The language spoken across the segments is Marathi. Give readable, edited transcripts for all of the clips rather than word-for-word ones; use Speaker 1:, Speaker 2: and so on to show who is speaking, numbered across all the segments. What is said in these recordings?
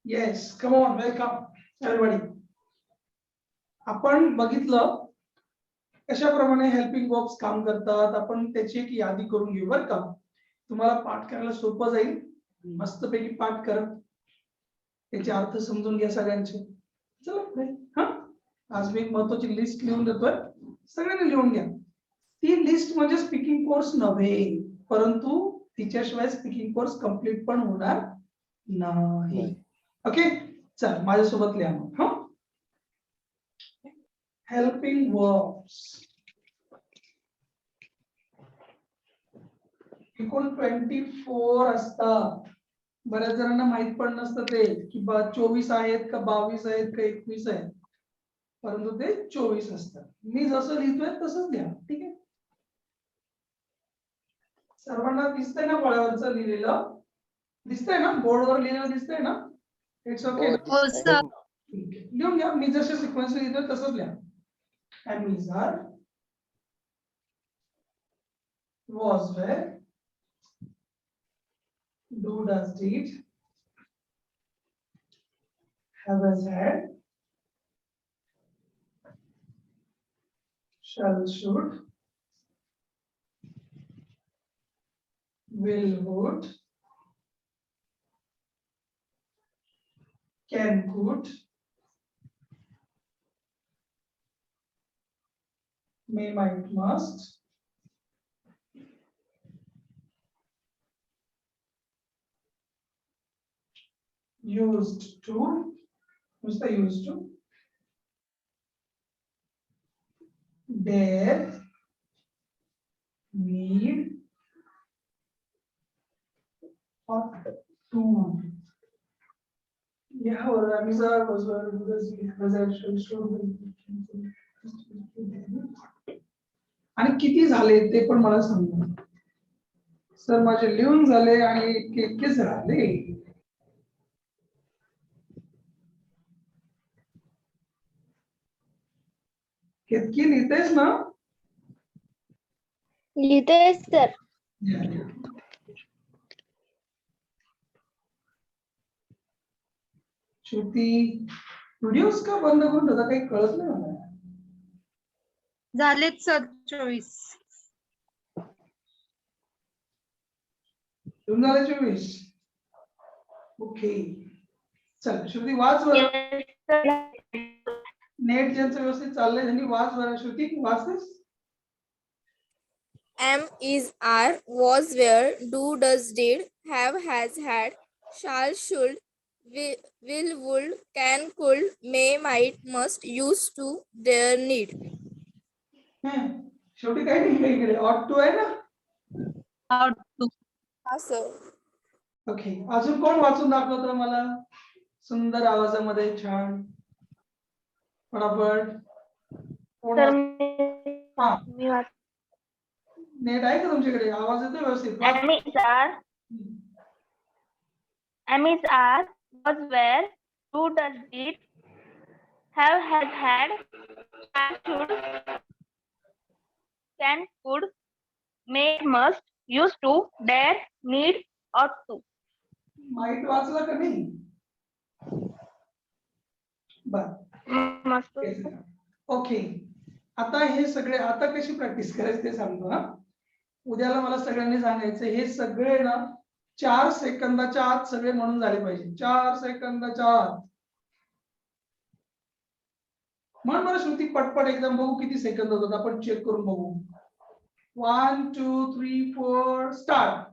Speaker 1: Yes, come on, welcome everybody. आपण बघितलं कशाप्रमाणे हेल्पिंग वर्ब्स काम करतात. आपण त्याची एक यादी करून घेऊ बरं का. तुम्हाला पाठ करायला सोपं जाईल. मस्तपैकी पाठ करा. त्याचे अर्थ समजून घ्या सगळ्यांचे. चला पुढे. हा, आज मी एक महत्त्वाची लिस्ट लिहून देतोय. सगळ्यांनी लिहून घ्या. ती लिस्ट म्हणजे स्पीकिंग कोर्स नव्हे, परंतु तिच्याशिवाय स्पीकिंग कोर्स कंप्लीट पण होणार नाही. ओके, चल माझ्यासोबत लिहा मग. हा, हेल्पिंग वर्ब्स एकूण 24 असतात. बऱ्याच जणांना माहित पण नसतं ते की 24 आहेत का 22 आहेत का 21 आहेत, परंतु ते 24 असतात. मी जसं लिहितोय तसंच लिहा. ठीक आहे, सर्वांना दिसतंय ना फळ्यावरचं लिहिलेलं? दिसतंय ना, बोर्डवर लिहिलेलं दिसतंय ना? It's okay. लिहून घ्या. मी जसे सिक्वेन्स लिहितोय तसंच लिहा. Amizar was where, do does did, have has had, shall should, will would, can could, may might must, used to, who's the used to, dare, need, ought to. Yeah, or Amizar was where, do does did, have has had, shall should, will would. आणि किती झाले ते पण मला सांगा. सर माझे लिहून झाले आणि किती झाले? किती लिहितेस ना?
Speaker 2: लिहितेस सर.
Speaker 1: श्रुती व्हिडिओज का बंद करून ठेवता, काही कळत नाही मला.
Speaker 3: झालेत सर 24.
Speaker 1: लिहून झाले 24. ओके, चल श्रुती वाच बरं. नेट ज्यांचं व्यवस्थित चाललंय त्यांनी वाच बरं. Shruti वाचतेस?
Speaker 2: Am, is, are, was, were, do, does, did, have, has, had, shall, should, will, would, can, could, may, might, must, used to, dare, need.
Speaker 1: शेवटी काही नाही इकडे. ought to आहे ना?
Speaker 3: Ought to.
Speaker 2: हा सर.
Speaker 1: ओके, अजून कोण वाचून दाखवतं मला सुंदर आवाजामध्ये? छान, फटाफट. कोण हा, नेट आहे का तुमच्याकडे? आवाज येतो व्यवस्थित?
Speaker 4: Am is are, was were, do does did, have has had, shall should, can could, may must, used to, dare, need, ought to.
Speaker 1: Might वाचला का नाही? बर,
Speaker 4: मस्त.
Speaker 1: ओके. आता हे सगळे आता कशी प्रॅक्टिस करायची ते सांगतो. हा, उद्याला मला सगळ्यांनी सांगायचं हे सगळे ना 4 सेकंदाच्या आत सगळे म्हणून झाले पाहिजे. 4 सेकंदाच्या आत म्हण बरं श्रुती, पटपट एकदम. बघू किती सेकंद होतात, आपण चेक करून बघू. 1 2 3 4 start.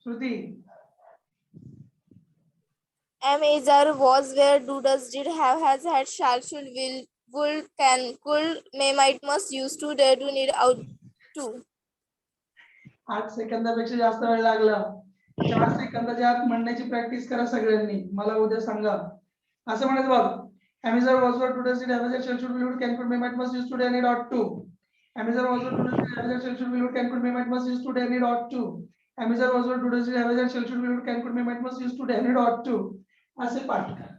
Speaker 1: Shruti.
Speaker 2: Am, is, are, was, were, do, does, did, have, has, had, shall, should, will, would, can, could, may, might, must, used to, dare, do, need, ought to.
Speaker 1: 8 सेकंदापेक्षा जास्त वेळ लागला. 4 सेकंदाच्या आत म्हणण्याची प्रॅक्टिस करा सगळ्यांनी. मला उद्या सांगा. असं म्हणायचं बघ. Amizar was were, do does did, have has had, shall should, will would, can could, may might must, used to, dare, need, ought to. Amizar was were, do does did, have has had, shall should, will would, can could, may might must, used to, dare, need, ought to. Amizar was were, do does did, have has had, shall should, will would, can could, may might must, used to, dare, need, ought to. असे पाठ करा.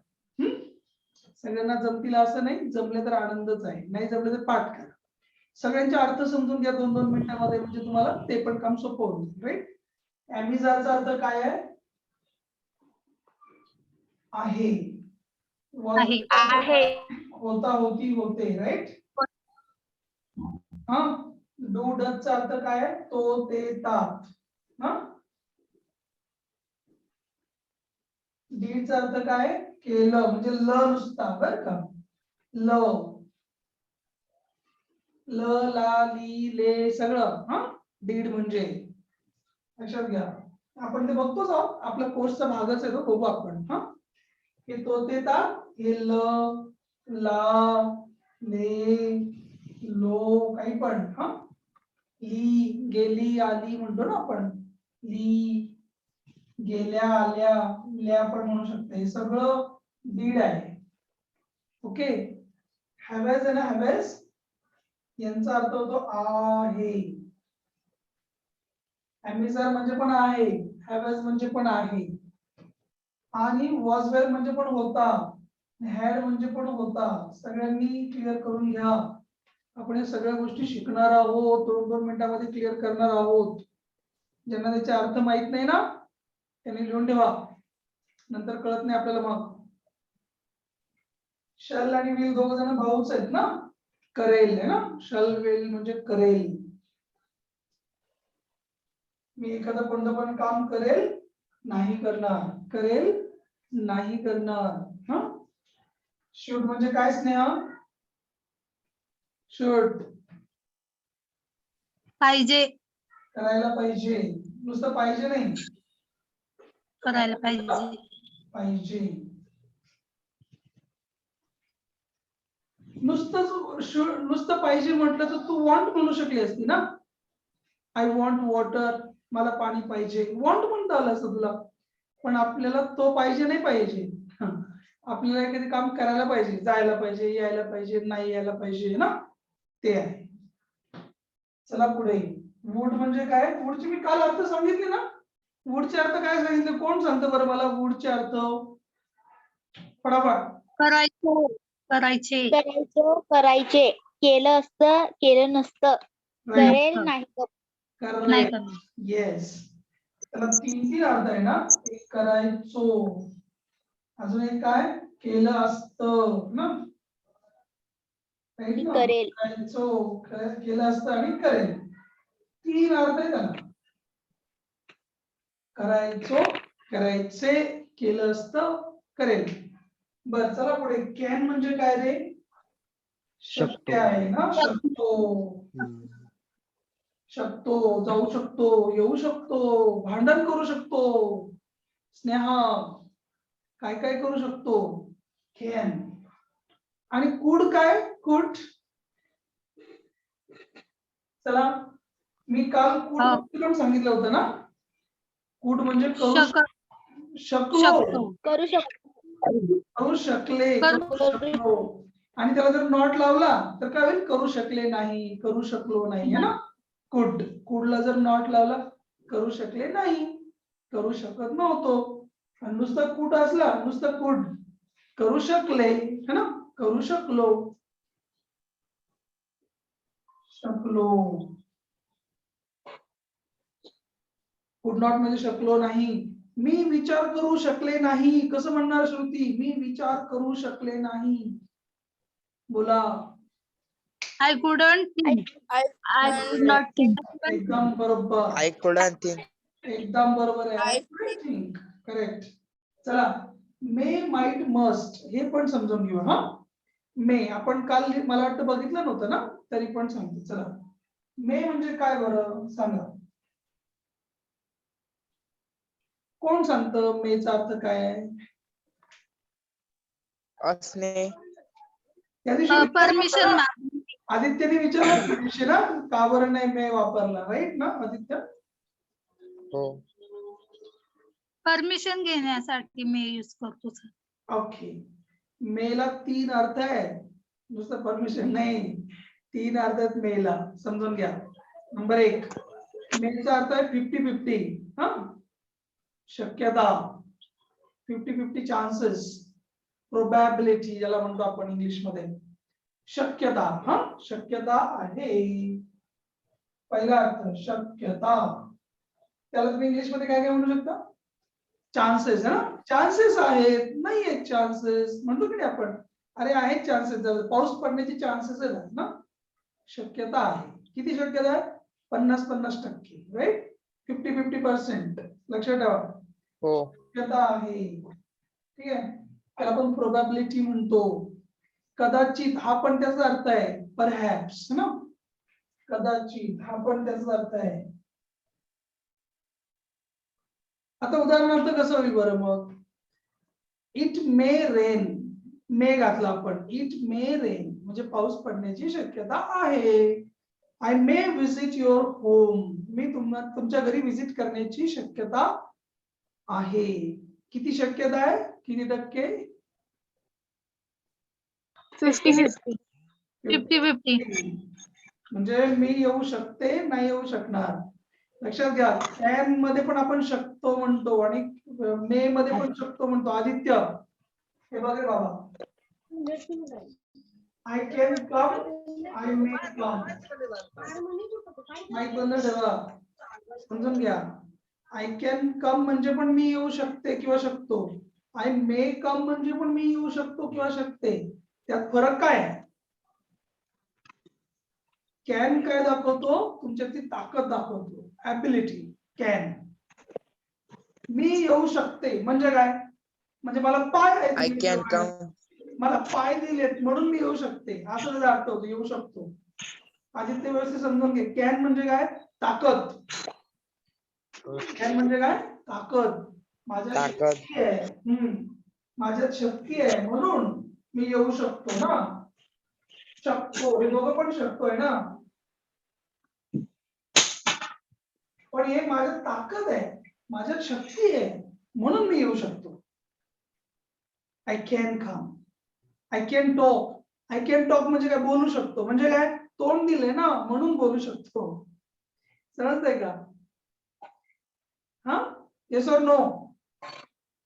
Speaker 1: सगळ्यांना जमतील असं नाही, जमले तर आनंदच आहे, नाही जमले तर पाठ करा. सगळ्यांचे अर्थ समजून घ्या 2-2 मिनिटांमध्ये, म्हणजे तुम्हाला ते पण काम सोपं होईल. राईट? चा अर्थ काय आहे? आहे.
Speaker 3: आहे.
Speaker 4: आहे.
Speaker 1: होता, होती, होते, राईट. हा. डू डज चा अर्थ काय आहे? तो, ते, तात. हा. डीड चा अर्थ काय आहे? केलं, म्हणजे ल नुसता, बर का. ल, ल, ला, ली, ले सगळं. हा. डीड म्हणजे लक्षात घ्या. आपण ते बघतोच आहोत, आपल्या कोर्सचा भागच आहे तो, बघू आपण. हा. हे तो, ते, तात, हे ल, ला, ले, लो, काही पण. हा. ली, गेली, आली म्हणतो ना आपण. ली, गेल्या, आल्या, ल्या पण म्हणू शकते. हे सगळं डीड आहे. ओके. हॅवेज आहे ना, हॅवेज, यांचा अर्थ होतो आहे. एमिझर म्हणजे पण आहे, हॅवेज म्हणजे पण आहे, आणि वॉज वेअर म्हणजे पण होता, हॅड म्हणजे पण होता. सगळ्यांनी क्लिअर करून घ्या. आपण या सगळ्या गोष्टी शिकणार आहोत, 2-2 मिनिटांमध्ये क्लिअर करणार आहोत. ज्यांना त्याचे अर्थ माहित नाही ना, त्यांनी लिहून ठेवा, नंतर कळत नाही आपल्याला. मग शल आणि विल दोघ जण भाऊच आहेत ना. करेल आहे ना, शल विल म्हणजे करेल. मी एखादं कोणतं पण काम करेल, नाही करणार. करेल, नाही करणार. हा. शुड म्हणजे काय स्नेहा? शुड
Speaker 3: पाहिजे.
Speaker 1: करायला पाहिजे. नुसतं पाहिजे नाही,
Speaker 3: करायला पाहिजे.
Speaker 1: पाहिजे. नुसतं पाहिजे म्हटलं तर तू वॉन्ट म्हणू शकली असती ना. आय वॉन्ट वॉटर, मला पाणी पाहिजे. वॉन्ट म्हणता आलं असतं तुला, पण आपल्याला तो पाहिजे नाही पाहिजे. आपल्याला एखादं काम करायला पाहिजे, जायला पाहिजे, यायला पाहिजे, नाही यायला पाहिजे ना, ते आहे. चला पुढे. वूड म्हणजे काय? वूडची मी काल अर्थ सांगितले ना. वूडचे अर्थ काय सांगितले? कोण सांगतं बरं मला वूडचे अर्थ? पटापट.
Speaker 3: करायचं. करायचे.
Speaker 4: करायचं, करायचे. केलं असतं, केलं नसतं. करेल, नाही
Speaker 3: नाही
Speaker 1: करेक्ट.
Speaker 3: करणार.
Speaker 1: येस. त्याला 3 अर्थ आहे ना. एक करायचो, अजून एक काय? केलं असतं ना. राईट ना.
Speaker 4: करेल.
Speaker 1: करायचो, केलं असतं आणि करेल. 3 अर्थ आहे त्याला. करायचो, करायचे, केलं असतं, करेल. बर, चला पुढे. कॅन म्हणजे काय रे? शक्य आहे ना. शकतो, शकतो, जाऊ शकतो, येऊ शकतो, भांडण करू शकतो. स्नेहा काय काय करू शकतो? कॅन. आणि कुड काय? कुड. चला, मी काल कुड पण सांगितलं होतं ना. कुड म्हणजे करू शकलो,
Speaker 4: करू शकतो.
Speaker 1: करू शकले, करू
Speaker 4: करू
Speaker 1: शकलो. आणि त्याला जर नॉट लावला तर काय होईल? करू शकले नाही, करू शकलो नाही, है ना. कुड. कुडला जर नॉट लावला, करू शकले नाही, करू शकत नव्हतो. आणि नुसतं कुड असला, नुसतं कुड, करू शकले, है ना, करू शकलो, शकलो. कुड नॉट म्हणजे शकलो नाही. मी विचार करू शकले नाही. कसं म्हणणार श्रुती? मी विचार करू शकले नाही. बोला.
Speaker 3: I couldn't think.
Speaker 2: I
Speaker 3: I could not think.
Speaker 1: एकदम बरोबर.
Speaker 5: I couldn't think.
Speaker 1: एकदम बरोबर आहे.
Speaker 2: I
Speaker 1: I couldn't think. Correct. चला, मे, माइट, मस्ट हे पण समजून घेऊ. हा. मे आपण काल मला वाटतं बघितलं नव्हतं ना, तरी पण सांगतो. चला, मे म्हणजे काय बरं सांगा. कोण सांगतं मेचा अर्थ काय आहे?
Speaker 5: असणे.
Speaker 1: त्या दिवशी
Speaker 3: परमिशन
Speaker 1: आदित्यने विचारलं त्या दिवशी ना, का बरं नाही मे वापरला, राईट ना आदित्य?
Speaker 5: हो.
Speaker 3: परमिशन घेण्यासाठी मी यूज करतो.
Speaker 1: ओके. मेला 3 अर्थ आहे, नुसतं परमिशन नाही. 3 अर्थ आहेत मेला, समजून घ्या. नंबर 1, मेचा अर्थ आहे 50-50. हा, शक्यता, 50-50 चान्सेस, प्रोबॅबिलिटी ज्याला म्हणतो आपण इंग्लिश मध्ये. शक्यता. हा, शक्यता आहे. पहिला अर्थ शक्यता. त्याला तुम्ही इंग्लिश मध्ये काय काय म्हणू शकता? चान्सेस आहे ना, चान्सेस आहेत, नाही आहेत चान्सेस म्हणतो की नाही आपण, अरे आहेत चान्सेस, पाऊस पडण्याचे चान्सेस आहेत ना, शक्यता आहे. किती शक्यता आहे? 50-50%, राईट? 50-50%. लक्षात ठेवा,
Speaker 5: हो.
Speaker 1: शक्यता आहे. ठीक आहे, त्याला आपण प्रोबॅबिलिटी म्हणतो. कदाचित हा पण त्याचा अर्थ आहे, परहॅप्स ना, कदाचित हा पण त्याचा अर्थ आहे. आता उदाहरणार्थ कसं होईल बरं मग? इट मे रेन, मे घातला आपण, इट मे रेन म्हणजे पाऊस पडण्याची शक्यता आहे. I may visit your home, मी तुमच्या घरी विजिट करण्याची शक्यता आहे. किती शक्यता आहे? किती टक्के?
Speaker 3: 50-50. 50-50.
Speaker 1: म्हणजे मी येऊ शकते, नाही येऊ शकणार. लक्षात घ्या, कॅन मध्ये पण आपण शकतो म्हणतो आणि मे मध्ये पण शकतो म्हणतो. आदित्य हे बघ रे बाबा, I can come, I may come. Mike बंद ठेवा, समजून घ्या. आय कॅन कम म्हणजे पण मी येऊ शकते किंवा शकतो. आय मे कम म्हणजे पण मी येऊ शकतो किंवा शकते. त्यात फरक काय आहे? कॅन काय दाखवतो? तुमच्यातली ताकद दाखवतो, ॲबिलिटी. कॅन, मी येऊ शकते म्हणजे काय? म्हणजे मला पाय आहेत,
Speaker 5: I can come.
Speaker 1: मला पाय दिलेत म्हणून मी येऊ शकते, असं त्याचा अर्थ होतो, येऊ शकतो. आदित्य व्यवस्थित समजून घे. कॅन म्हणजे काय? ताकद. कॅन म्हणजे काय? ताकद. माझ्यात
Speaker 5: ताकद.
Speaker 1: शक्ती आहे, माझ्यात शक्ती आहे म्हणून मी येऊ शकतो ना. शकतो, हे दोघं पण शकतोय ना, पण हे माझ्यात ताकद आहे, माझ्यात शक्ती आहे म्हणून मी येऊ शकतो. I can come, I can talk. I can talk म्हणजे काय? बोलू शकतो. म्हणजे काय? तोंड दिले ना म्हणून बोलू शकतो. समजतंय का? हा, yes or no?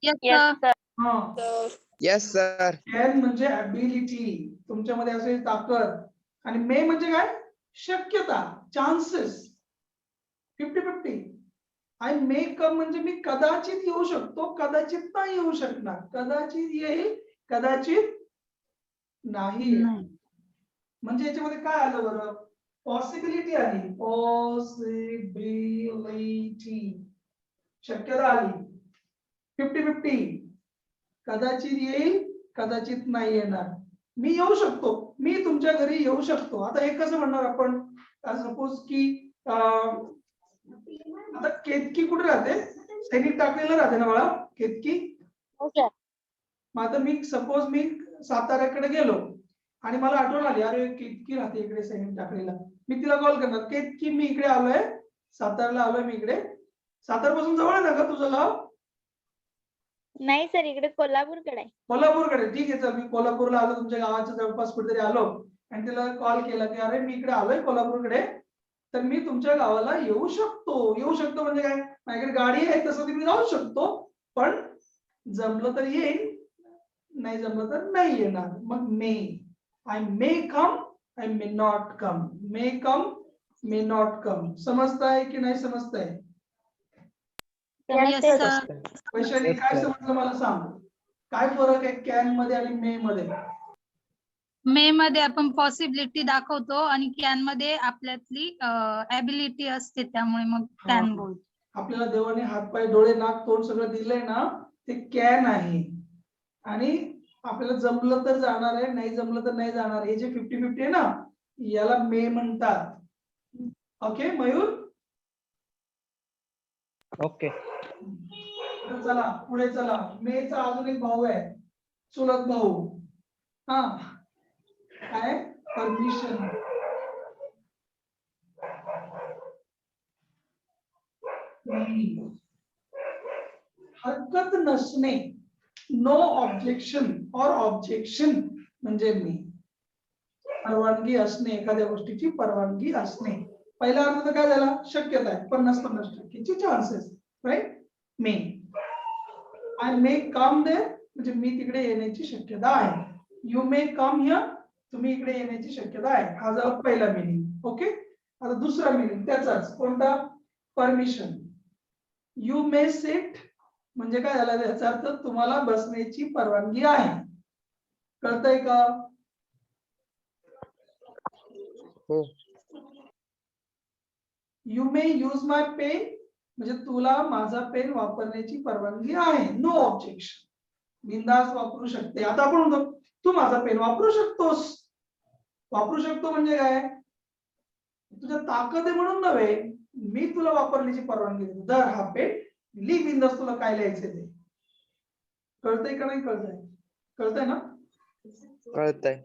Speaker 3: Yes,
Speaker 4: Yes,
Speaker 3: sir.
Speaker 4: sir.
Speaker 1: हा,
Speaker 2: तर
Speaker 5: Yes, sir.
Speaker 1: कॅन म्हणजे ॲबिलिटी, तुमच्यामध्ये असेल ताकद. आणि मे म्हणजे काय? शक्यता, चान्सेस. 50-50. आय मे कम म्हणजे मी कदाचित येऊ शकतो, कदाचित नाही येऊ शकणार. कदाचित येईल, कदाचित नाही.
Speaker 3: नाही.
Speaker 1: म्हणजे याच्यामध्ये काय आलं बरं? पॉसिबिलिटी आली, पॉसिबिलिटी, शक्यता आली. 50-50, कदाचित येईल, कदाचित नाही येणार. मी येऊ शकतो, मी तुमच्या घरी येऊ शकतो. आता हे कसं म्हणणार आपण? सपोज की आता केतकी कुठे राहते? सैनिक टाकलेलं राहते ना बाळा, केतकी.
Speaker 4: Okay.
Speaker 1: मग आता मी सपोज मी साताऱ्याकडे गेलो आणि मला आठवण आली, अरे केतकी राहते इकडे सैनिक टाकलेला. मी तिला कॉल करणार, केतकी मी इकडे आलोय, साताऱ्याला आलोय मी इकडे. सातारपासून जवळ आहे ना का तुझं गाव?
Speaker 4: नाही सर, इकडे कोल्हापूरकडे आहे.
Speaker 1: कोल्हापूरकडे, ठीक आहे. चल, मी कोल्हापूरला आलो, तुमच्या गावाच्या जवळपास कुठेतरी आलो आणि तिला कॉल केला की अरे मी इकडे आलोय कोल्हापूरकडे, तर मी तुमच्या गावाला येऊ शकतो. येऊ शकतो म्हणजे काय? माझ्याकडे गाडी आहे, तसं मी जाऊ शकतो, पण जमलं तर येईल, नाही जमलं तर नाही येणार. मग may, I may come, I may not come. May come, may not come. समजताय की नाही समजताय?
Speaker 3: Yes, sir.
Speaker 1: वैशाली, काय समजलं मला सांग? काय फरक आहे कॅन मध्ये आणि मे मध्ये?
Speaker 3: मे मध्ये आपण पॉसिबिलिटी दाखवतो आणि कॅन मध्ये आपल्यातली ॲबिलिटी असते, त्यामुळे मग कॅन बोलतो.
Speaker 1: आपल्याला देवाने हात, पाय, डोळे, नाक, तोंड सगळं दिलंय ना, ते कॅन आहे. आणि आपल्याला जमलं तर जाणार आहे, नाही जमलं तर नाही जाणार. हे जे 50-50 आहे ना, याला मे म्हणतात. ओके मयूर?
Speaker 5: Okay.
Speaker 1: तर चला पुढे चला. मेचा अजून एक भाऊ आहे, चुलत भाऊ. हा, काय? परमिशन. हरकत नसणे, नो ऑब्जेक्शन और ऑब्जेक्शन म्हणजे मी. परवानगी असणे, एखाद्या गोष्टीची परवानगी असणे. पहिला अर्थ तर काय झाला? शक्यता आहे, 50-50% chances, right? May. I may come there म्हणजे मी तिकडे येण्याची शक्यता आहे. यू मे कम हिअर, तुम्ही इकडे येण्याची शक्यता आहे. हा झाला पहिला मिनिंग. ओके, आता दुसरा मिनिंग त्याचाच. कोणता? परमिशन. यू मे सिट म्हणजे काय झालं याचा अर्थ तुम्हाला बसण्याची परवानगी आहे. कळतंय का?
Speaker 5: हो.
Speaker 1: You may use my pen म्हणजे तुला माझा पेन वापरण्याची परवानगी आहे. No objection. बिंदास वापरू शकते. आता आपण म्हणतो तू माझा पेन वापरू शकतोस. वापरू शकतो म्हणजे काय? तुझ्या ताकद आहे म्हणून नव्हे, मी तुला वापरण्याची परवानगी देतो. दर हा पेन लिह बिंदास तुला काय लिहायचं ते. कळतंय का नाही कळतंय? कळतंय ना?
Speaker 5: कळतंय.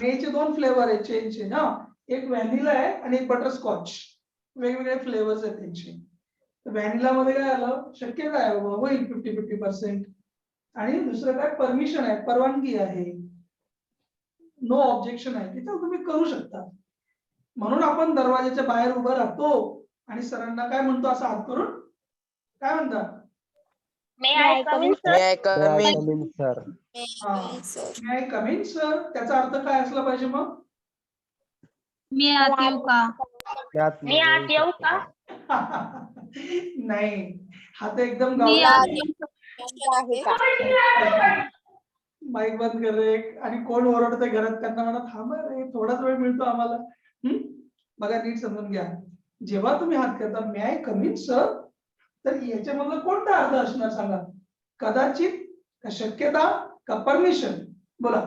Speaker 1: मेचे 2 फ्लेवर आहे चेनचे ना. एक व्हॅनिला आहे आणि एक बटरस्कॉच. वेगवेगळे फ्लेवर्स आहेत त्यांचे. व्हॅनिला मध्ये काय आलं? शक्यता आहे होईल 50-50%. आणि दुसरं काय परमिशन आहे, परवानगी आहे. नो ऑब्जेक्शन आहे. तिथं तुम्ही करू शकता. म्हणून आपण दरवाजाच्या बाहेर उभं राहतो आणि सरांना काय म्हणतो असं हात करून काय म्हणतात?
Speaker 4: May I come in, sir?
Speaker 5: May I come in?
Speaker 6: come in, sir.
Speaker 2: May I come in, sir?
Speaker 1: May I come in sir. त्याचा अर्थ काय असला पाहिजे मग?
Speaker 3: मी आत येऊ का?
Speaker 6: त्यात
Speaker 4: मी आत येऊ का?
Speaker 1: नाही, हा तर एकदम
Speaker 3: मी
Speaker 1: गावठी
Speaker 3: आत
Speaker 2: आहे.
Speaker 1: माईक बंद कर रे. आणि कोण ओरडतंय घरात त्यांना म्हणा थांबा रे, थोडाच वेळ मिळतो आम्हाला. बघा नीट समजून घ्या. जेव्हा तुम्ही हात करता मे आय कम इन सर, तर याच्यामधला कोणता अर्थ असणार सांगा? कदाचित का शक्यता का परमिशन? बोला.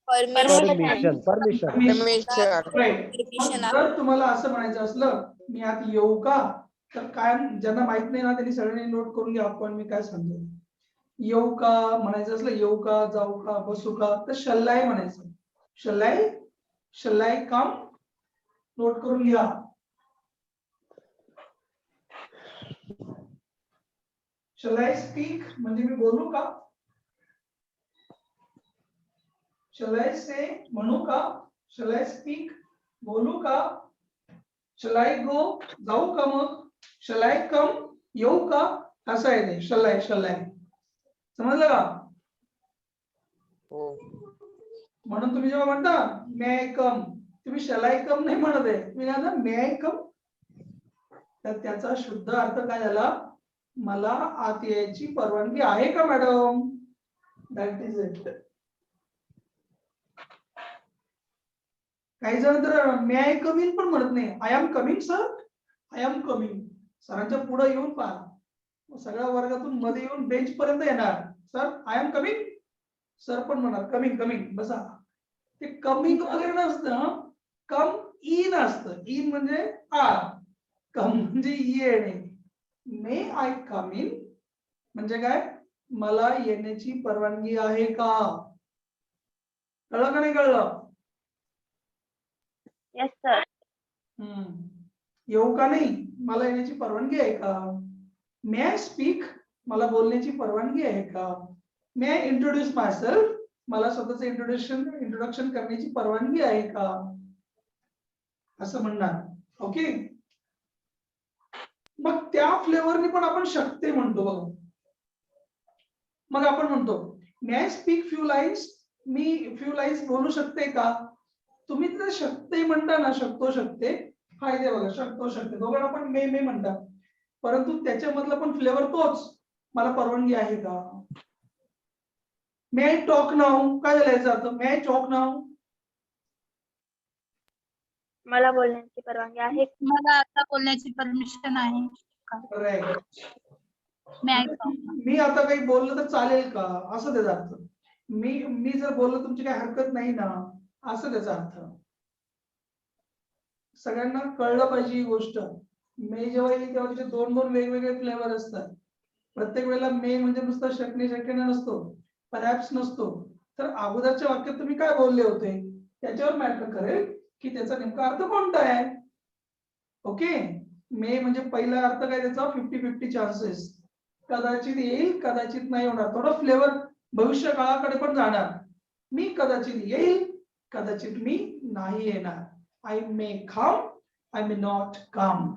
Speaker 2: Permission.
Speaker 6: Permission. Permission.
Speaker 5: Permission.
Speaker 1: Right.
Speaker 2: Permission
Speaker 1: मग जर तुम्हाला असं म्हणायचं असलं मी आत येऊ का, तर काय ज्यांना माहित नाही ना त्यांनी सगळ्यांनी नोट करून घ्या आपण मी काय सांगतो. येऊ का म्हणायचं असलं, येऊ का, जाऊ का, बसू का, तर शल आय म्हणायचं. शल आय कम. नोट करून घ्या. शल आय स्पीक म्हणजे मी बोलू का? शल आय से म्हणू का? शल आय स्पीक बोलू का? शल आय गो जाऊ का मग? शल आय कम येऊ का? असं आहे ते शल आय समजलं का?
Speaker 5: हो.
Speaker 1: म्हणून तुम्ही जेव्हा म्हणता मे आय कम, तुम्ही शल आय कम नाही म्हणत आहे, तुम्ही काय मे आय कम. तर त्याचा शुद्ध अर्थ काय झाला? मला आत यायची परवानगी आहे का मॅडम? That is it. काही जण तर मे आय कम इन पण म्हणत नाही. I am coming sir. I am coming. सरांच्या पुढे येऊन पहा, सगळ्या वर्गातून मध्ये येऊन बेंच पर्यंत येणार. Sir I am coming. Sir पण म्हणणार कमिंग बसा. ते कमिंग वगैरे नसतं, कम इन असतं. इन म्हणजे आ, कम म्हणजे येणे. मे आय कम इन म्हणजे काय? मला येण्याची परवानगी आहे का? कळलं का नाही कळलं?
Speaker 4: Yes, sir.
Speaker 1: येऊ का नाही? मला येण्याची परवानगी आहे का? मे आय स्पीक मला बोलण्याची परवानगी आहे का? मे आय इंट्रोड्यूस माय सेल्फ मला स्वतःचं इंट्रोडक्शन करण्याची परवानगी आहे का? असं म्हणणार. ओके. मग त्या फ्लेवरनी पण आपण शकते म्हणतो बघा. मग आपण म्हणतो may I speak few lines. मी फ्यू लाईन्स बोलू शकते का? तुम्ही तिथे शकते म्हणता ना, शकते. हा इथे बघा शकते. दोघांना पण मे म्हणतात. परंतु त्याच्यामधला पण फ्लेवर तोच. मला परवानगी आहे का? मे आय टॉक नाऊ काय झालं याचा अर्थ? मे आय टॉक नाऊ.
Speaker 4: मला बोलण्याची परवानगी आहे.
Speaker 3: मला आता बोलण्याची परमिशन आहे का?
Speaker 1: राईट.
Speaker 3: मी ऐकतो.
Speaker 1: मी आता काही बोललं तर चालेल का, असं त्याचा अर्थ. मी जर बोललो तुमची काही हरकत नाही ना, असं त्याचा अर्थ. सगळ्यांना कळलं पाहिजे ही गोष्ट. मे जेव्हा येईल तेव्हा तिथे 2 वेगवेगळे फ्लेवर असतात. प्रत्येक वेळेला मे म्हणजे नुसतं शक्य नसतो, परहॅप्स नसतो. तर अगोदरच्या वाक्यात तुम्ही काय बोलले होते त्याच्यावर मॅटर करेल की त्याचा नेमका अर्थ कोणता आहे. ओके. मे म्हणजे पहिला अर्थ काय त्याचा? 50-50 चान्सेस. कदाचित येईल, कदाचित नाही होणार. थोडं फ्लेवर भविष्य काळाकडे पण जाणार. मी कदाचित येईल, कदाचित मी नाही येणार. I may come, I may not come.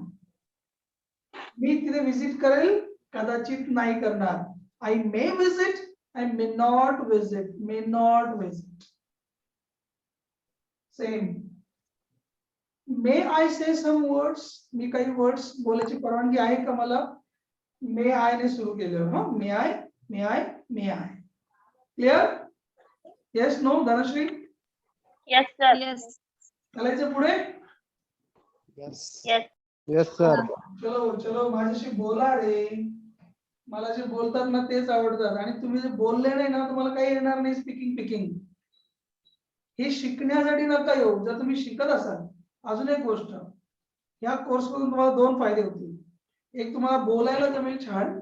Speaker 1: मी तिथे विजिट करेल, कदाचित नाही करणार. I may visit, I may not visit. Same. May I say some words. मी काही वर्ड्स बोलायची परवानगी आहे का मला? मे आय ने सुरू केलं ना, may I may I may I. Clear? Yes no Dhanashree?
Speaker 4: Yes, sir.
Speaker 3: Yes.
Speaker 1: चालायचं पुढे?
Speaker 5: Yes.
Speaker 4: Yes.
Speaker 6: Yes sir.
Speaker 1: चलो चलो माझ्याशी बोला रे. मला जे बोलतात ना तेच आवडतात आणि तुम्ही जे बोलले नाही ना तुम्हाला काही येणार नाही स्पीकिंग पिकिंग. हे शिकण्यासाठी नका येऊ. जर तुम्ही शिकत असाल, अजून एक गोष्ट, या कोर्स मधून तुम्हाला 2 फायदे होतील. एक, तुम्हाला बोलायला जमेल छान,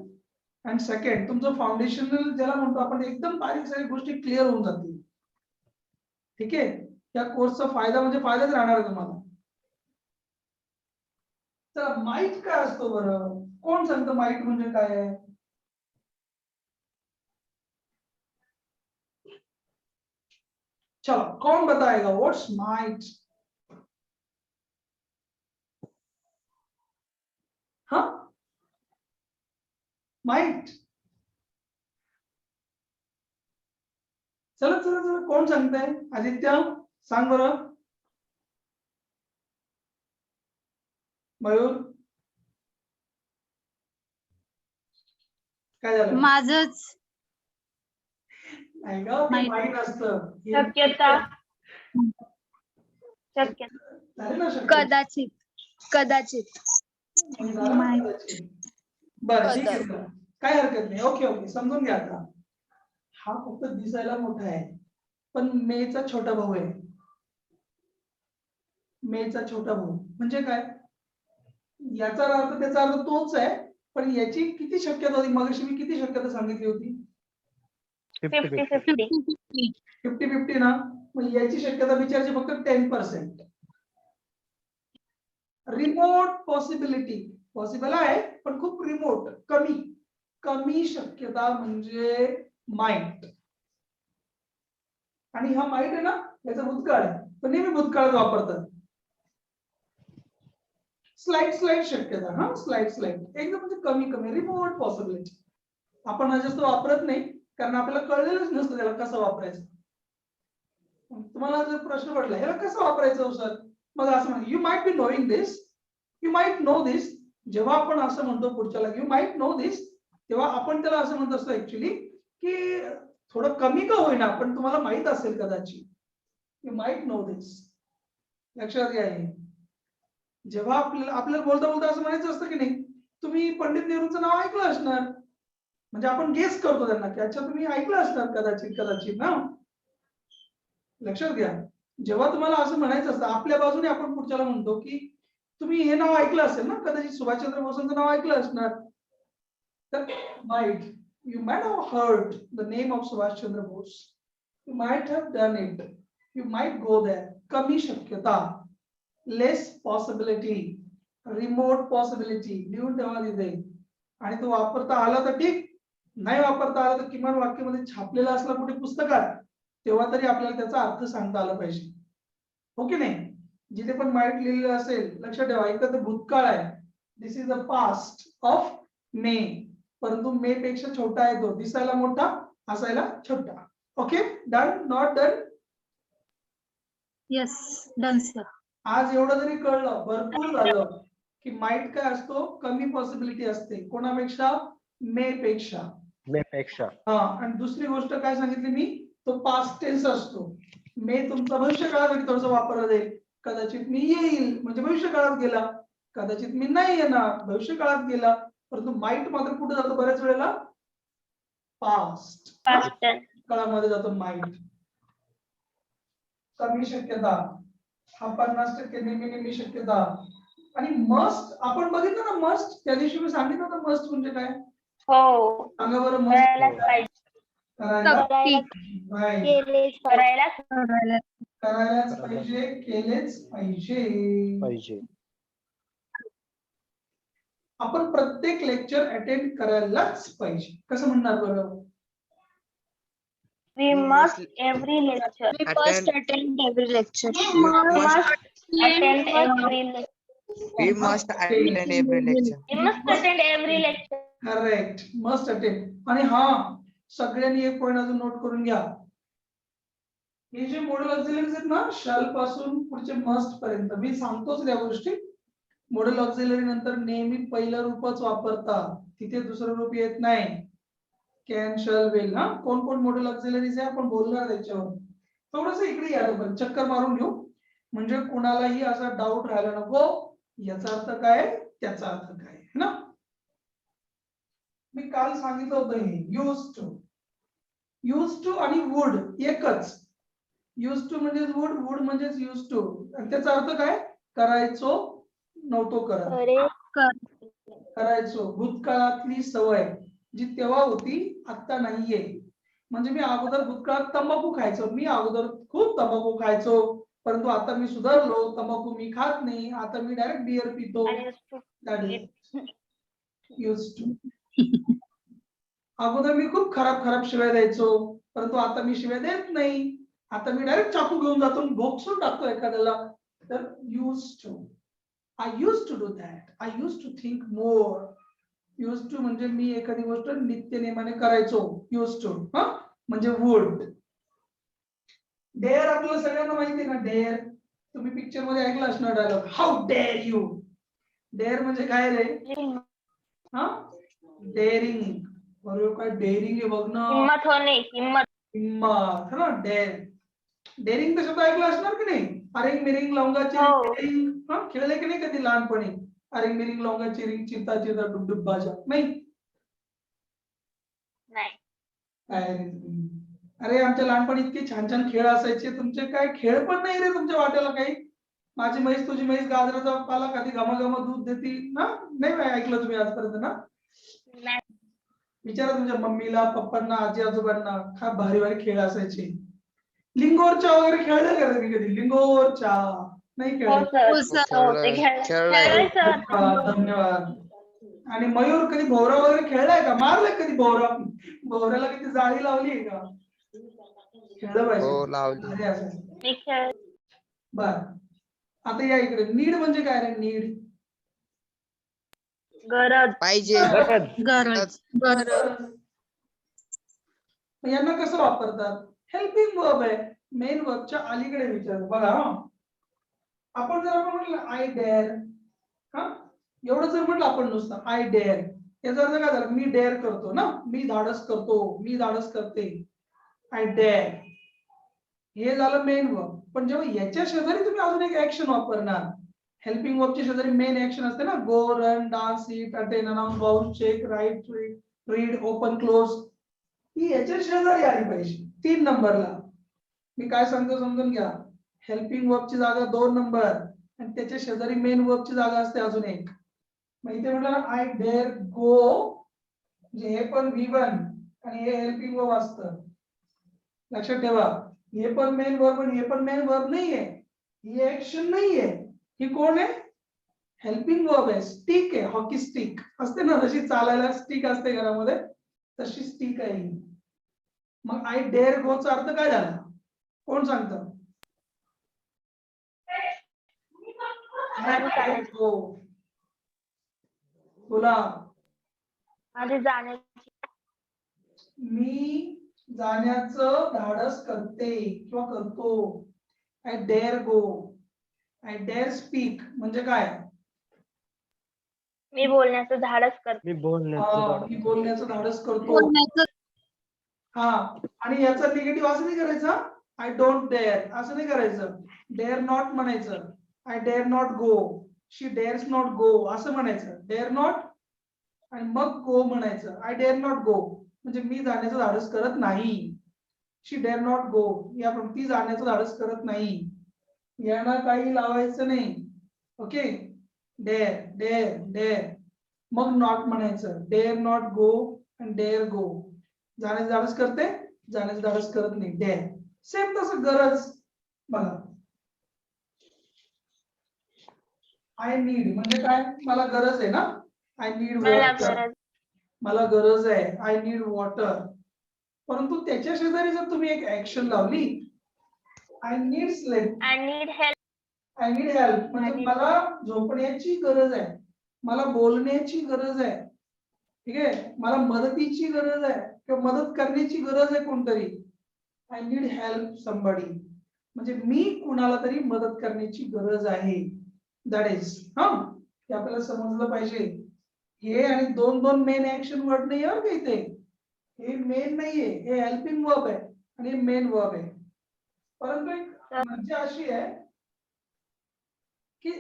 Speaker 1: आणि सेकंड, तुमचं फाउंडेशनल ज्याला म्हणतो आपण एकदम बारीक सारीक गोष्टी क्लिअर होऊन जातील. ठीक आहे? या कोर्सचा फायदा म्हणजे फायदाच राहणार आहे तुम्हाला. तर माईट काय असतो बरं? कोण सांगतं माईट म्हणजे काय आहे? चलो कौन बताएगा व्हाट्स माइट? हाँ माइट. चलो चलो चलो कौन सांगताय? आदित्य सांग बरं. मयूर काय झालं?
Speaker 3: माझंच
Speaker 1: नाही का ते
Speaker 3: माहित.
Speaker 1: माईट असतं.
Speaker 4: शक्यता. शक्यता.
Speaker 1: झालं ना शक्य?
Speaker 3: कदाचित माहित.
Speaker 1: बरं ठीक आहे बरं. काय हरकत नाही. ओके ओके समजून घ्या आता. हा फक्त दिसायला मोठा आहे पण मेचा छोटा भाऊ आहे. मेचा छोटा भाऊ म्हणजे काय? याचा अर्थ त्याचा अर्थ तोच आहे पण याची किती शक्यता होती? मगाशी मी किती शक्यता सांगितली होती?
Speaker 4: 50-50.
Speaker 1: 50-50 ना. मग याची शक्यता विचारायची फक्त 10%. रिमोट पॉसिबिलिटी पॉसिबल आहे पण खूप रिमोट, कमी कमी शक्यता म्हणजे माइट. आणि हा माइट आहे ना याचा भूतकाळ आहे पण नेहमी भूतकाळात वापरतात. स्लाइड शक्यता. हा स्लाइड एकदम म्हणजे कमी कमी रिमोट पॉसिबिलिटी. आपण हा जास्त वापरत नाही कारण आपल्याला कळलेलंच नसतं त्याला कसं वापरायचं. तुम्हाला जर प्रश्न पडला याला कसं वापरायचं सर, मग असं म्हणा you might be knowing this, you might know this. जेव्हा आपण असं म्हणतो पुढच्याला यू माइट नो दिस तेव्हा आपण त्याला असं म्हणत असतो ऍक्च्युली की थोडं कमी का होईना पण तुम्हाला माहित असेल कदाचित. यू माइट नो दिस. लक्षात घ्या. जेव्हा आपल्याला बोलता बोलता असं म्हणायचं असतं की नाही, तुम्ही पंडित नेहरूंचं नाव ऐकलं असणार म्हणजे आपण गेस करतो त्यांना की अच्छा तुम्ही ऐकलं असणार कदाचित ना. लक्षात घ्या. जेव्हा तुम्हाला असं म्हणायचं असतं आपल्या बाजूने आपण पुढच्याला म्हणतो की तुम्ही हे नाव ऐकलं असेल ना कदाचित सुभाषचंद्र बोसांचं नाव ऐकलं असणार. तर might you might have heard the name of Subhash Chandra Bose. You might have done it. You might go there. कमी शक्यता, लेस पॉसिबिलिटी, रिमोट पॉसिबिलिटी लिहून ठेवा तिथे. आणि तो वापरता आला तर ठीक, नाही वापरता आला तर किमान वाक्यामध्ये छापलेला असला कुठे पुस्तकात तेव्हा तरी आपल्याला त्याचा अर्थ सांगता आला पाहिजे. हो की नाही? जिथे पण माइट लिहिलेलं असेल लक्षात ठेवा एकदा तर भूतकाळ आहे. This is the past of may. परंतु मे पेक्षा छोटा आहे तो. दिसायला मोठा, असायला छोटा. Okay done not done?
Speaker 3: Yes done sir.
Speaker 1: आज एवढं जरी कळलं भरपूर झालं की माइट काय असतो? कमी पॉसिबिलिटी असते. कोणापेक्षा? मे पेक्षा.
Speaker 6: मे पेक्षा.
Speaker 1: हा. आणि दुसरी गोष्ट काय सांगितली मी? तो पास्ट टेन्स असतो. मे तुमचा भविष्य काळासाठी थोडंसं वापरला जाईल. कदाचित मी येईल म्हणजे भविष्य काळात गेला, कदाचित मी नाही येणार भविष्य काळात गेला. परंतु माइट मात्र कुठे जातो बऱ्याच वेळेला? पास्ट काळामध्ये जातो माइट. कमी शक्यता हा 50% नेहमी शक्यता. आणि मस्ट आपण बघितलं ना, मस्ट त्या दिवशी मी सांगितलं होतं मस्ट म्हणजे काय?
Speaker 4: हो.
Speaker 1: सांगा बरं. मस्ट
Speaker 4: करायलाच पाहिजे. करायलाच
Speaker 1: पाहिजे, केलेच पाहिजे. आपण प्रत्येक लेक्चर अटेंड करायलाच पाहिजे. कसं म्हणणार बरं?
Speaker 4: We must every lecture.
Speaker 5: We must
Speaker 3: attend every lecture.
Speaker 4: Attend every lecture.
Speaker 5: We must attend every lecture.
Speaker 4: We must attend every lecture.
Speaker 1: Correct. Must attend. आणि हा सगळ्यांनी एक पॉइंट अजून नोट करून घ्या. हे जे मॉड्यूल ऑक्झिलरीज आहेत ना, शाल पासून पुढचे मस्ट पर्यंत मी सांगतोच या गोष्टी मॉडेल ऑक्झिलरी नंतर नेहमी पहिलं रूपच वापरतात, तिथे दुसरं रूप येत नाही. Can, shall, will. हा, कोण कोण मॉडेल ऑक्झिलरीज आहे आपण बोलणार त्याच्यावर. थोडस इकडे या, आपण चक्कर मारून घेऊ म्हणजे कुणालाही असा डाऊट राहायला नको, याचा अर्थ काय त्याचा अर्थ काय है ना. मी काल सांगितलं होतं हे यूज टू आणि वुड एकच. यूज टू म्हणजे वुड, वुड म्हणजे यूज टू, आणि त्याचा अर्थ काय करायचो नव्हतो करत. करायचो, भूतकाळातली सवय जी तेव्हा होती आता नाहीये. म्हणजे मी अगोदर भूतकाळात तंबाखू खायचो, मी अगोदर खूप तंबाखू खायचो, परंतु आता मी सुधारलो, तंबाखू मी खात नाही, आता मी डायरेक्ट बियर पितो. Used to. अगोदर मी खूप खराब खराब शिव्या द्यायचो, परंतु आता मी शिव्या देत नाही, आता मी डायरेक्ट चाकू घेऊन जातो आणि भोगसून टाकतो एखाद्याला. तर used to. I used to do that. I used to think more. Used to म्हणजे मी एखादी गोष्ट नित्य नेमाने करायचो. Used to. हा, म्हणजे would. Dare आपल्याला सगळ्यांना माहिती आहे ना, dare. तुम्ही पिक्चर मध्ये ऐकलं असणार dialogue, how dare you. Dare म्हणजे काय रे? हा, डेअरिंग. बरोबर, काय डेअरिंग आहे बघ ना.
Speaker 4: हिम्मत होणे, हिम्मत.
Speaker 1: हिम्मत, है ना, डेअर. डेअरिंग तर शब्द ऐकला असणार की नाही? अरिंग मिरिंग लवंगा चिरिंग. हा, खेळले की नाही कधी लहानपणी? अरिंग मिरिंग लवंगा चिरिंग, चिता चिता डुबडुब बाजा. नाही
Speaker 4: नाही.
Speaker 1: काय रे तुम्ही? अरे आमच्या लहानपणी इतके छान छान खेळ असायचे, तुमचे काय खेळ पण नाही रे तुमच्या वाट्याला काही. माझी म्हैस तुझी म्हैस गाजराचा पाला कधी घमाघम दूध देती ना, नाही बाई, ऐकलं तुम्ही आजपर्यंत ना?
Speaker 4: नाही.
Speaker 1: विचारा तुमच्या मम्मीला, पप्पांना, आजी आजोबांना, काय भारी भारी खेळ असायचे. लिंगोरच्या वगैरे खेळलं का तुम्ही कधी? लिंगोरच्या नाही
Speaker 4: हो
Speaker 1: खेळलं?
Speaker 4: सर.
Speaker 3: हो सर.
Speaker 4: हो, ते खेळलंय सर.
Speaker 1: धन्यवाद. आणि मयूर कधी भोवरा वगैरे खेळलाय का? मारलाय कधी भोवरा? भोवऱ्याला किती जाळी लावली आहे का? खेळलं
Speaker 5: हो,
Speaker 1: पाहिजे.
Speaker 5: लावली.
Speaker 1: अरे असं.
Speaker 4: मी खेळ.
Speaker 1: बर, आता या इकडे. नीड म्हणजे काय रे? नीड
Speaker 4: गरज.
Speaker 5: पाहिजे.
Speaker 3: गरज.
Speaker 1: यांना कसं वापरतात? हेल्पिंग वर्ब आहे, मेन वर्बच्या अलीकडे विचार. बघा हा, आपण जर आपण म्हटलं आय डेअर, हा, एवढं जर म्हटलं आपण नुसतं आय डेअर, याचा अर्थ काय झाला? मी डेअर करतो ना, मी धाडस करतो, मी धाडस करते. आय डेअर, हे झालं मेन वर्ब. पण जेव्हा याच्या शेजारी तुम्ही अजून एक ऍक्शन वापरणार, हेल्पिंग वर्बच्या शेजारी मेन ऍक्शन असते ना, go, run, dance, eat, attend, announce, bounce, check, write, read, open, close, ही याच्या शेजारी आली पाहिजे 3 नंबरला. मी काय सांगतो समजून घ्या. हेल्पिंग वर्बची जागा 2 नंबर आणि त्याच्या शेजारी मेन वर्बची जागा असते अजून एक. मग इथे म्हटलं ना, आय डेअर गो, म्हणजे हे पण V1 आणि हे हेल्पिंग वर्ब असतं. लक्षात ठेवा, हे पण मेन वर्ब आणि हे पण मेन वर्ब नाहीये, ही ऍक्शन नाहीये. ही कोण आहे? हेल्पिंग वर्ब आहे. स्टिक आहे, हॉकी स्टिक असते ना, जशी चालायला स्टिक असते घरामध्ये, तशी स्टिक आहे ही. मग आय डेअर गो चा अर्थ काय झाला? कोण सांगतं? गो, बोला.
Speaker 4: माझे जाण्याची.
Speaker 1: मी जाण्याचं धाडस करते किंवा करतो. I dare go. I dare speak म्हणजे काय?
Speaker 4: मी बोलण्याचं धाडस करते.
Speaker 6: मी बोलण्याचं
Speaker 1: मी बोलण्याचं धाडस करतो.
Speaker 3: बोलण्याचं.
Speaker 1: हा, आणि याचा निगेटिव्ह असं नाही करायचा, आय डोंट डेअर असं नाही करायचं. डेअर नॉट म्हणायचं. I dare not go, she dares not go असं म्हणायचं. डेअर नॉट आणि मग गो म्हणायचं. आय डेअर नॉट गो म्हणजे मी जाण्याचं धाडस करत नाही. शी डेअर नॉट गो, या ती जाण्याचं धाडस करत नाही. यांना काही लावायचं नाही. ओके, डेअर डेअर डेअर, मग नॉट म्हणायचं. डेअर नॉट गो आणि डेअर गो. जाण्याचं धाडस करते, जाण्याचं धाडस करत नाही. डेअर. सेम तसं गरज. बघा, आय नीड म्हणजे काय? मला गरज आहे ना. आय नीड
Speaker 4: मला
Speaker 1: वॉटर,
Speaker 4: गरज.
Speaker 1: मला गरज आहे. I need water. परंतु त्याच्या शेजारी जर तुम्ही एक ऍक्शन लावली, I need sleep,
Speaker 4: I need help.
Speaker 1: I need help म्हणजे मला झोपण्याची गरज आहे, मला बोलण्याची गरज आहे, ठीक आहे, मला मदतीची गरज आहे किंवा मदत करण्याची गरज आहे कोणतरी. आय नीड हेल्प समबडी म्हणजे मी कुणाला तरी मदत करण्याची गरज आहे. दॅट इज हा. हे आपल्याला समजलं पाहिजे. हे आणि दोन दोन मेन ऍक्शन वर्ड नाही आहे का इथे. हे मेन नाहीये, हे हेल्पिंग वर्ब आहे आणि हे मेन वर्ब आहे. परंतु एक मजा अशी आहे की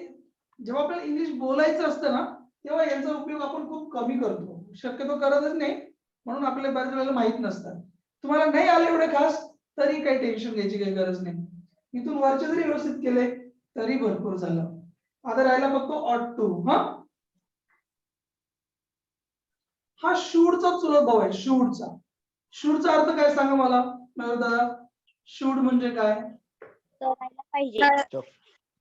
Speaker 1: जेव्हा आपल्याला इंग्लिश बोलायचं असतं ना तेव्हा यांचा उपयोग आपण खूप कमी करतो, शक्यतो करतच नाही, म्हणून आपल्याला बऱ्याच वेळेला माहित नसतात. तुम्हाला नाही आले एवढे खास तरी काही टेन्शन घ्यायची काही गरज नाही. इथून वरचे जरी व्यवस्थित केले तरी भरपूर झालं. आता राहिला फक्त ऑट टू. हा शूडचा चुलत भाऊ आहे. शूडचा अर्थ काय सांगा मला मयूर दादा. शूड म्हणजे काय?
Speaker 4: करायला पाहिजे.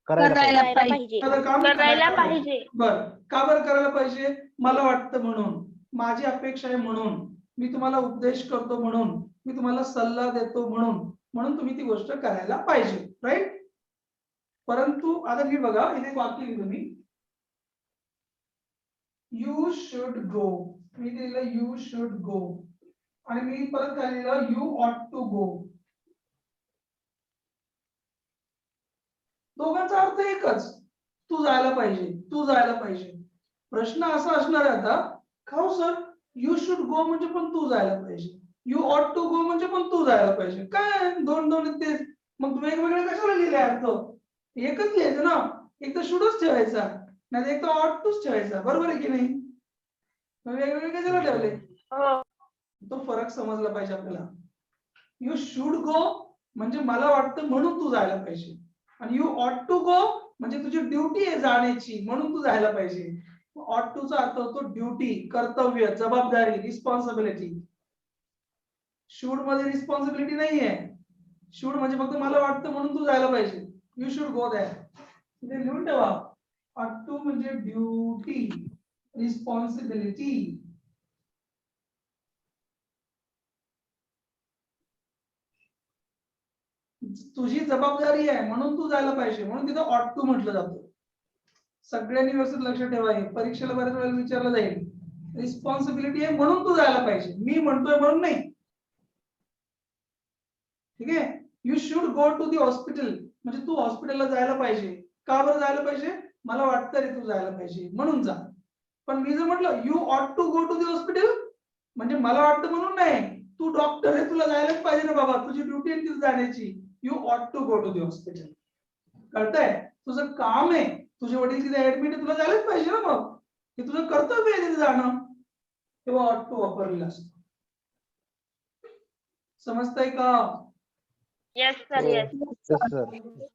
Speaker 6: करायला
Speaker 3: पाहिजे.
Speaker 1: एखादं काम
Speaker 4: करायला पाहिजे.
Speaker 1: बर, का बरं करायला पाहिजे? मला वाटतं म्हणून, माझी अपेक्षा आहे म्हणून, मी तुम्हाला उपदेश करतो म्हणून, मी तुम्हाला सल्ला देतो म्हणून तुम्ही ती गोष्ट करायला पाहिजे. राईट. परंतु आता मी बघा इथे एक वाक्य लिहिलं मी, यू शुड गो. मी लिहिलं यू शुड गो आणि मी परत काय लिहिलं, यू ऑट टू गो. दोघांचा अर्थ एकच, तू जायला पाहिजे, तू जायला पाहिजे. प्रश्न असा असणार आहे आता, खाऊ सर यू शुड गो म्हणजे पण तू जायला पाहिजे, यू ऑट टू गो म्हणजे पण तू जायला पाहिजे, काय दोन दोन तेच, मग वेगवेगळे कशाला लिहिले अर्थ? एकच लिहायचं ना, एक तर शूडच ठेवायचा नाही एक तर ऑट टूच ठेवायचा. बरोबर आहे की नाही? वेगवेगळे कशाला ठेवले?
Speaker 4: हो.
Speaker 1: तो फरक समजला पाहिजे आपल्याला. यू शुड गो म्हणजे मला वाटतं म्हणून तू जायला पाहिजे, आणि यू ऑट टू गो म्हणजे तुझी ड्युटी आहे जाण्याची म्हणून तू जायला पाहिजे. ऑट टू चा अर्थ होतो ड्युटी, कर्तव्य, जबाबदारी, रिस्पॉन्सिबिलिटी. शूड मध्ये रिस्पॉन्सिबिलिटी नाहीये. शूड म्हणजे फक्त मला वाटतं म्हणून तू जायला पाहिजे. You should go that. इथे लिहून ठेवा. ऑट टू म्हणजे ड्युटी, रिस्पॉन्सिबिलिटी. तुझी जबाबदारी आहे म्हणून तू जायला पाहिजे, म्हणून तिथं ऑट टू म्हटलं जातं. सगळ्यांनी व्यवस्थित लक्षात ठेवा. हे परीक्षेला बऱ्याच वेळेला विचारलं जाईल. रिस्पॉन्सिबिलिटी आहे म्हणून तू जायला पाहिजे, मी म्हणतोय म्हणून नाही. ठीक आहे. You should go to the hospital म्हणजे तू हॉस्पिटलला जायला पाहिजे. का बरं जायला पाहिजे? मला वाटतं रे तू जायला पाहिजे म्हणून जा. पण मी जर म्हटलं you ought to go to the hospital म्हणजे मला वाटतं म्हणून नाही, तू डॉक्टर आहे तुला जायलाच पाहिजे ना बाबा, तुझी ड्युटी आहे तिथे जाण्याची. You ought to go to the hospital. कळतंय? तुझं काम आहे, तुझे वडील तिथे ऍडमिट आहे, तुला जायलाच पाहिजे ना, मग हे तुझं कर्तव्य आहे तिथे जाणं, तेव्हा ऑट टू वापरलेलं असतं. समजतंय का?
Speaker 4: Yes sir. येस.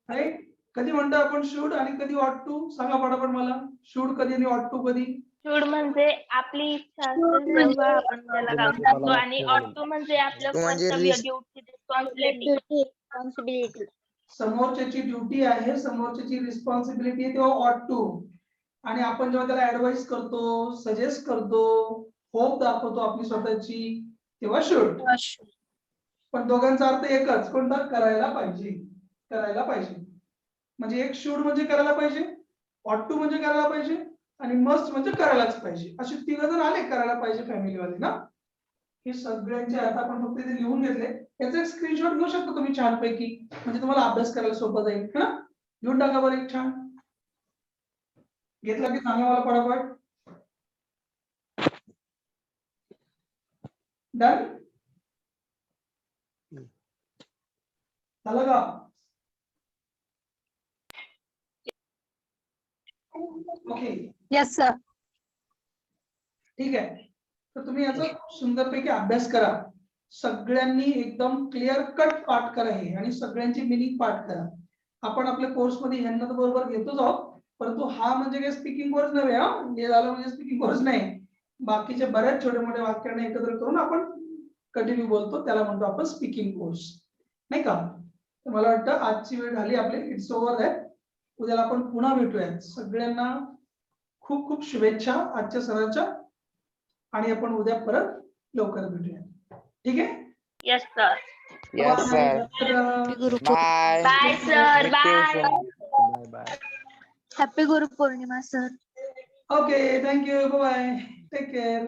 Speaker 1: राईट. कधी म्हणतो आपण शूड आणि कधी ऑट टू? सांगा पटापट मला. शूड कधी आणि ऑट टू कधी?
Speaker 4: शूड म्हणजे आपली इच्छा असेल तेव्हा आपण त्याला काम करतो, आणि ऑट टू म्हणजे आपलं
Speaker 5: म्हणजे
Speaker 4: कर्तव्य, ड्युटी, रिस्पॉन्सिबिलिटी.
Speaker 1: समोरच्याची ड्युटी आहे, समोरच्याची रिस्पॉन्सिबिलिटी आहे, तेव्हा ऑट टू. आणि आपण जेव्हा त्याला ऍडवाइस करतो, सजेस्ट करतो, होप दाखवतो आपली स्वतःची, तेव्हा शुड. पण दोघांचा अर्थ एकच, कोणता? करायला पाहिजे. करायला पाहिजे म्हणजे एक शूड म्हणजे करायला पाहिजे, ऑट टू म्हणजे करायला पाहिजे, आणि मस्ट म्हणजे करायलाच पाहिजे. असे तिघ जण आले करायला पाहिजे फॅमिलीवाले ना. हे सगळ्यांचे अर्थ आपण फक्त इथे लिहून घेतले. याचा एक स्क्रीनशॉट घेऊ शकता तुम्ही छानपैकी, म्हणजे तुम्हाला अभ्यास करायला सोपं जाईल. लिहून टाका बरं एक छान. घेतला की सांगा मला पटापट. डन झालं का? ओके.
Speaker 3: Yes sir.
Speaker 1: ठीक आहे. तर तुम्ही याचा सुंदरपैकी अभ्यास करा. सगळ्यांनी एकदम क्लिअर कट पाठ करा हे, आणि सगळ्यांची मिनिंग पाठ करा. आपण आपल्या कोर्स मध्ये ह्यांना तर बरोबर घेतोच आहोत, परंतु हा म्हणजे काही स्पीकिंग कोर्स नव्हे. हे झालं म्हणजे स्पीकिंग कोर्स नाही. बाकीचे बऱ्याच छोटे मोठे वाक्यांना एकत्र करून आपण कंटिन्यू बोलतो, त्याला म्हणतो आपण स्पीकिंग कोर्स, नाही का? तर मला वाटतं आजची वेळ झाली आपली. इट्स ओव्हर आहे. उद्याला आपण पुन्हा भेटूया. सगळ्यांना खूप खूप शुभेच्छा आजच्या सरांच्या, आणि आपण उद्या परत लवकर भेटूया. ठीक आहे?
Speaker 4: Yes sir.
Speaker 5: Yes, sir. Bye.
Speaker 4: Bye sir.
Speaker 5: Meet you
Speaker 4: bye.
Speaker 5: soon.
Speaker 6: Bye.
Speaker 3: Happy Guru Purnima sir.
Speaker 1: Okay. Thank you. Bye. Take care.